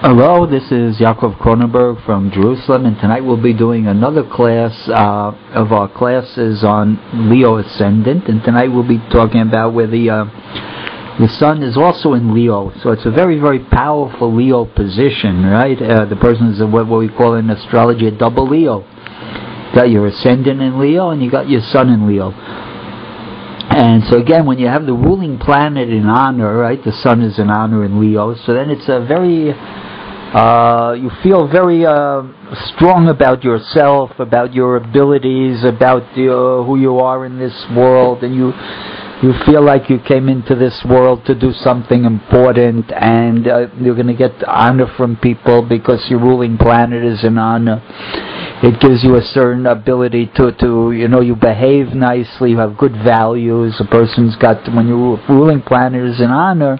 Hello, this is Yaakov Kronenberg from Jerusalem, and tonight we'll be doing another class of our classes on Leo ascendant, and tonight we'll be talking about where the sun is also in Leo, so it's a very, very powerful Leo position, right? The person is what we call in astrology a double Leo. You got your ascendant in Leo, and you got your sun in Leo. And so again, when you have the ruling planet in honor, right, the sun is in honor in Leo, so then it's a very, you feel very strong about yourself, about your abilities, about who you are in this world, and you feel like you came into this world to do something important, and you're going to get honor from people because your ruling planet is in honor. It gives you a certain ability to you behave nicely, you have good values. A person's got, when your ruling planet is in honor,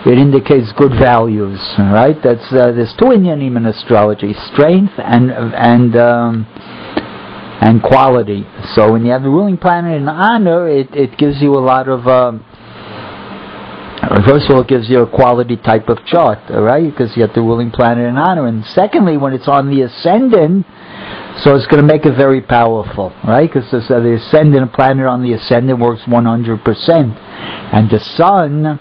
it indicates good values, right? That's there's two inyanim in astrology: strength and quality. So when you have the ruling planet in honor, it gives you a lot of. First of all, it gives you a quality type of chart, right? Because you have the ruling planet in honor, and secondly, when it's on the ascendant. So it's going to make it very powerful, right? Because the ascendant planet on the ascendant works 100%. And the sun,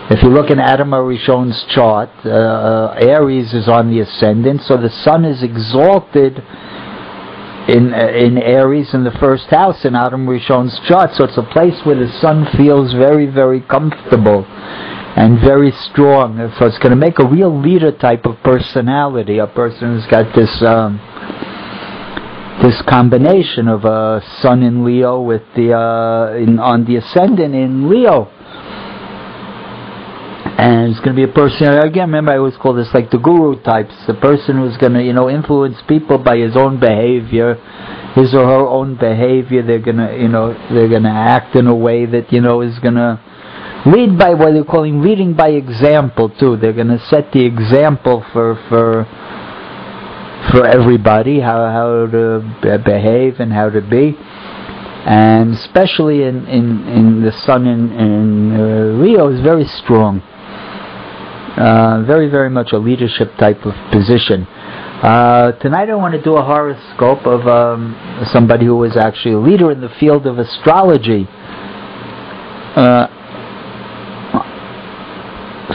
if you look in Adam Arishon's chart, Aries is on the ascendant, so the sun is exalted in Aries in the first house in Adam Arishon's chart. So it's a place where the sun feels very, very comfortable and very strong. So it's going to make a real leader type of personality. A person who's got this combination of a sun in Leo with the on the ascendant in Leo, and it's going to be a person. Again, remember I always call this like the guru types, the person who's going to influence people by his own behavior, his or her own behavior. They're going to act in a way that is going to lead by what they're calling leading by example too. They're going to set the example for everybody, how to behave and how to be, and especially in the sun in Leo is very strong, very, very much a leadership type of position. Tonight I want to do a horoscope of somebody who was actually a leader in the field of astrology.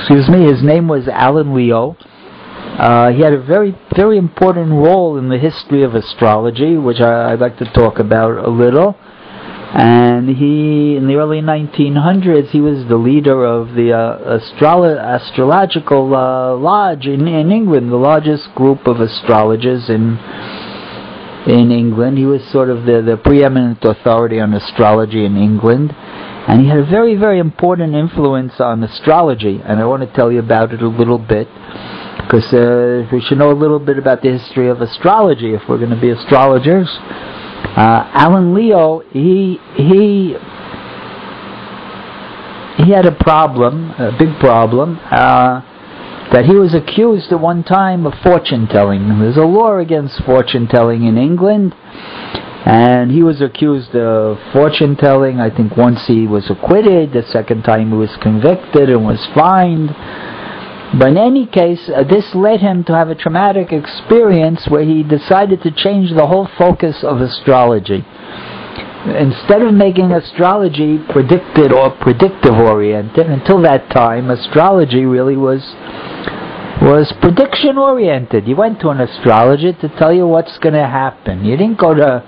His name was Alan Leo. He had a very, very important role in the history of astrology, which I'd like to talk about a little. And in the early 1900s, he was the leader of the astrological lodge in England, the largest group of astrologers in England. He was sort of the preeminent authority on astrology in England. And he had a very, very important influence on astrology. And I want to tell you about it a little bit, because we should know a little bit about the history of astrology if we're going to be astrologers. Alan Leo, he had a problem, a big problem, that he was accused at one time of fortune-telling. There's a law against fortune-telling in England, and he was accused of fortune-telling. I think once he was acquitted, the second time he was convicted and was fined. But in any case, this led him to have a traumatic experience where he decided to change the whole focus of astrology. Instead of making astrology predicted or predictive-oriented, until that time, astrology really was prediction-oriented. You went to an astrologer to tell you what's going to happen. You didn't go to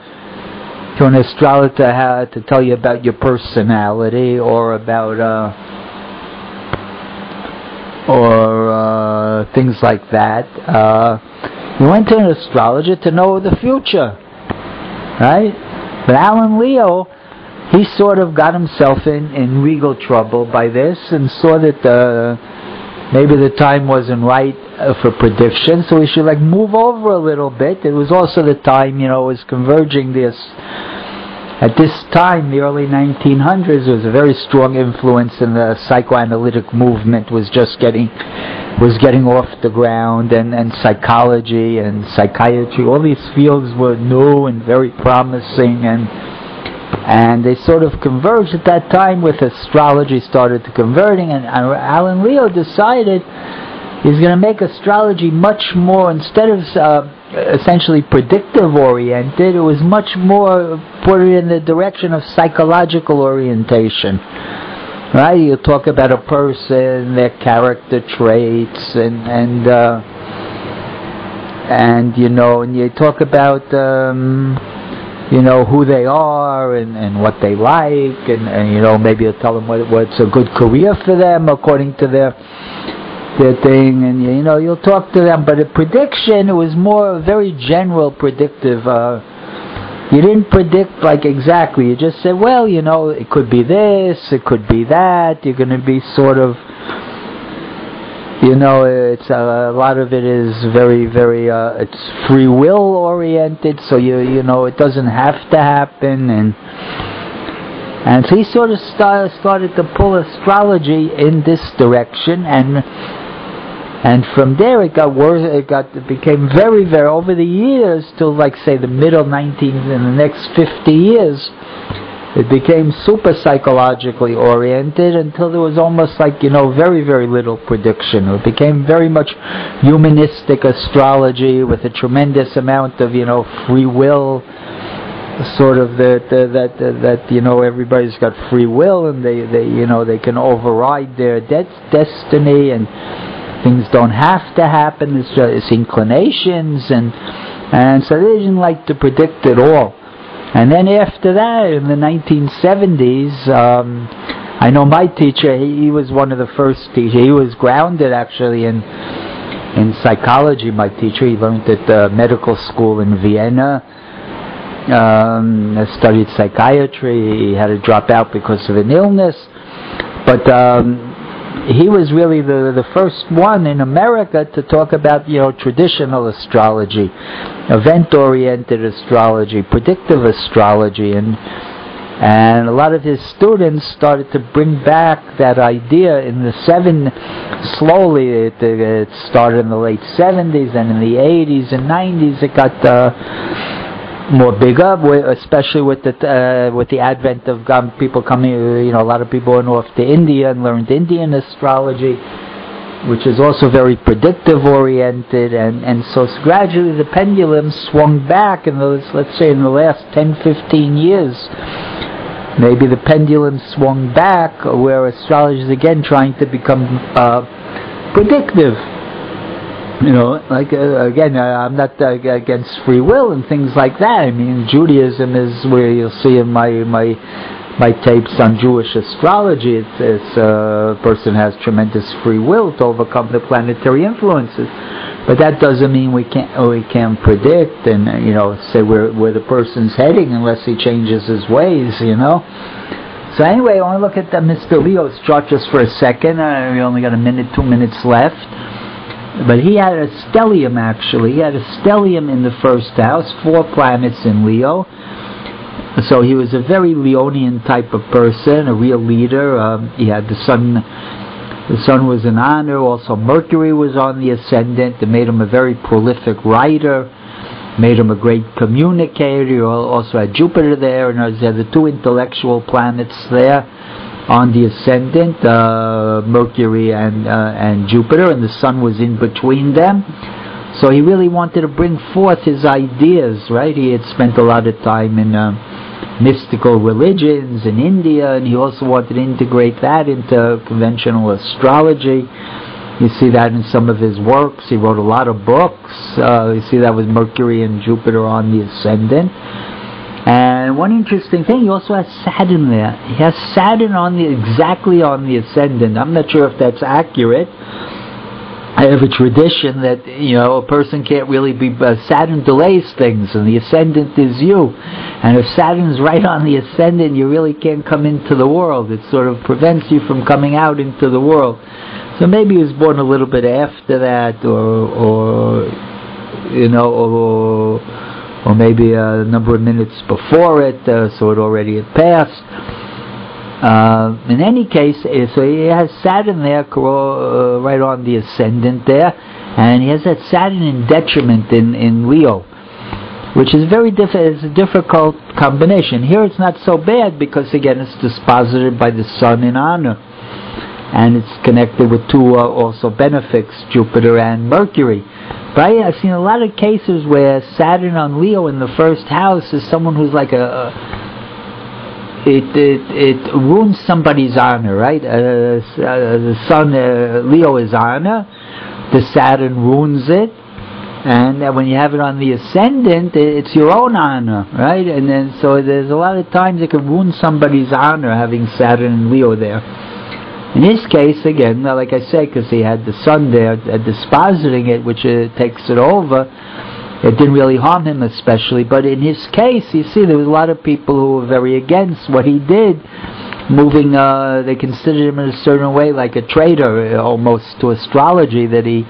an astrologer to tell you about your personality or about things like that. You went to an astrologer to know the future, right? But Alan Leo, he sort of got himself in legal trouble by this and saw that maybe the time wasn't right for prediction, so he should move over a little bit. It was also the time, it was converging this. At this time, the early 1900s, there was a very strong influence in the psychoanalytic movement was getting off the ground, and psychology and psychiatry, all these fields were new and very promising, and they sort of converged at that time with astrology started to converging, and Alan Leo decided He's going to make astrology much more, instead of essentially predictive oriented, it was much more put it in the direction of psychological orientation. Right? You talk about a person, their character traits, and you know, and you talk about you know, who they are and what they like, and you know, maybe you'll tell them what's a good career for them according to their thing, and you know, you'll talk to them. But a prediction, it was more very general predictive. You didn't predict like exactly. You just said, well, you know, it could be this, it could be that. You're going to be sort of, you know, it's a lot of it is very, very, it's free will oriented. So you know, it doesn't have to happen, and so he sort of started to pull astrology in this direction, and from there it got worse. It became very, very, over the years, till like say the middle 19th, in the next 50 years, it became super psychologically oriented until there was almost like, you know, very, very little prediction. It became very much humanistic astrology with a tremendous amount of, you know, free will, sort of that you know, everybody's got free will, and they you know, they can override their destiny, and things don't have to happen. It's inclinations, and so they didn't like to predict at all. And then after that, in the 1970s, I know my teacher, he was one of the first teachers. He was grounded actually in psychology, my teacher. He learned at the medical school in Vienna, studied psychiatry. He had to drop out because of an illness. But he was really the first one in America to talk about, you know, traditional astrology, event-oriented astrology, predictive astrology, and a lot of his students started to bring back that idea in the slowly. It started in the late 70s, and in the 80s and 90s it got more bigger, especially with the advent of people coming. You know, a lot of people went off to India and learned Indian astrology, which is also very predictive oriented, and so gradually the pendulum swung back in those, let's say, in the last 10-15 years. Maybe the pendulum swung back where astrology is again trying to become predictive. You know, like again, I'm not against free will and things like that. I mean, Judaism is where you'll see in my tapes on Jewish astrology. It's a person has tremendous free will to overcome the planetary influences, but that doesn't mean we can't predict and you know, say where the person's heading unless he changes his ways. You know. So anyway, I want to look at Mr. Leo's chart just for a second. We only got 2 minutes left. But he had a stellium, actually. He had a stellium in the first house, 4 planets in Leo. So he was a very Leonian type of person, a real leader. He had the sun. The sun was an honor. Also, Mercury was on the ascendant. It made him a very prolific writer. Made him a great communicator. He also had Jupiter there, and there were the 2 intellectual planets there on the ascendant, Mercury and Jupiter, and the sun was in between them. So he really wanted to bring forth his ideas, right? He had spent a lot of time in mystical religions in India, and he also wanted to integrate that into conventional astrology. You see that in some of his works. He wrote a lot of books. You see that with Mercury and Jupiter on the ascendant. And one interesting thing, he also has Saturn there. He has Saturn exactly on the ascendant. I'm not sure if that's accurate. I have a tradition that, you know, a person can't really be... Saturn delays things, and the ascendant is you. And if Saturn's right on the ascendant, you really can't come into the world. It sort of prevents you from coming out into the world. So maybe he was born a little bit after that, or you know, or maybe a number of minutes before it, so it already had passed. In any case, so he has Saturn there, right on the ascendant there, and he has that Saturn in detriment in Leo, which is it's a difficult combination. Here it's not so bad because again it's disposited by the sun in honor. and it's connected with two also benefics, Jupiter and Mercury. But I've seen a lot of cases where Saturn on Leo in the first house is someone who's like it ruins somebody's honor, right? The sun, Leo is honor, the Saturn ruins it, and when you have it on the ascendant, it's your own honor, right? And then so there's a lot of times it can ruin somebody's honor having Saturn and Leo there. In his case, again, like I said, because he had the sun there dispositing it, which takes it over, it didn't really harm him especially. But in his case, you see, there was a lot of people who were very against what he did, moving, they considered him in a certain way like a traitor, almost to astrology, that he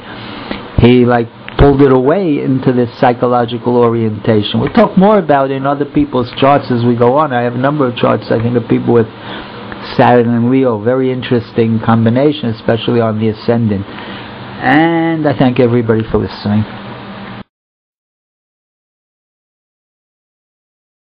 like pulled it away into this psychological orientation. We'll talk more about it in other people's charts as we go on. I have a number of charts, I think, of people with Saturn and Leo. Very interesting combination, especially on the ascendant. And I thank everybody for listening.